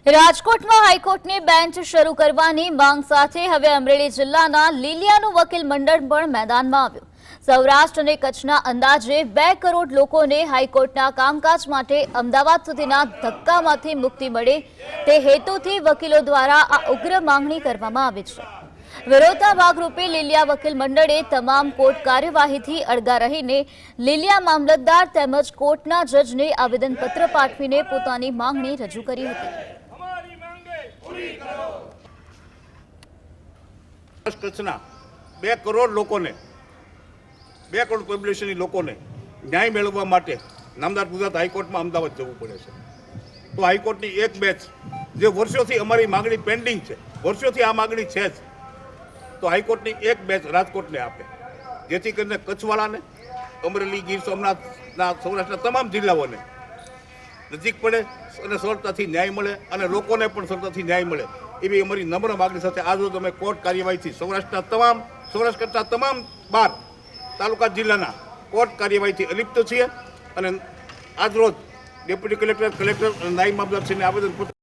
રાજકોટમાં હાઈકોર્ટની બેન્ચ શરૂ કરવાની માંગ સાથે હવે અમરેલી જિલ્લાના લીલિયાનું વકીલ મંડળ પણ મેદાનમાં આવ્યું। સૌરાષ્ટ્ર અને કચ્છના અંદાજે 2 કરોડ લોકોને હાઈકોર્ટના કામકાજ માટે અમદાવાદ સુધીના ધક્કામાંથી મુક્તિ મળે તે હેતુથી વકીલો દ્વારા આ ઉગ્ર માંગણી કરવામાં આવી છે। વિરોધના ભાગરૂપે લીલિયા વકીલ મંડળે તમામ કોર્ટ કાર્યવાહીથી અળગા રહીને લીલિયા મામલતદાર તેમજ કોર્ટના જજને આવેદનપત્ર પાઠવીને પોતાની માંગણી રજૂ કરી હતી। કચ્છના 2 કરોડ લોકોને 2 કરોડ પોપ્યુલેશનની લોકોને ન્યાય મેળવવા માટે નામદાર ગુજરાત હાઈકોર્ટમાં અમદાવાદ જવું પડે છે। તો હાઈકોર્ટની એક બેચ જે વર્ષોથી અમારી માંગણી પેન્ડિંગ છે, વર્ષોથી આ માંગણી છે જ, તો હાઈકોર્ટની એક બેચ રાજકોટને આપે, જેથી કરીને કચ્છવાળાને, અમરેલી, ગીર સોમનાથના, સૌરાષ્ટ્રના તમામ જિલ્લાઓને નજીક પડે અને સરળતાથી ન્યાય મળે અને લોકોને પણ સરળતાથી ન્યાય મળે એવી અમારી નમ્ર માગણી સાથે આજરોજ અમે કોર્ટ કાર્યવાહીથી સૌરાષ્ટ્ર કરતા તમામ 12 તાલુકા જિલ્લાના કોર્ટ કાર્યવાહીથી અલિપ્ત છીએ અને આજરોજ ડેપ્યુટી કલેક્ટર અને નાયબ મામલતદારશ્રીને આવેદનપત્ર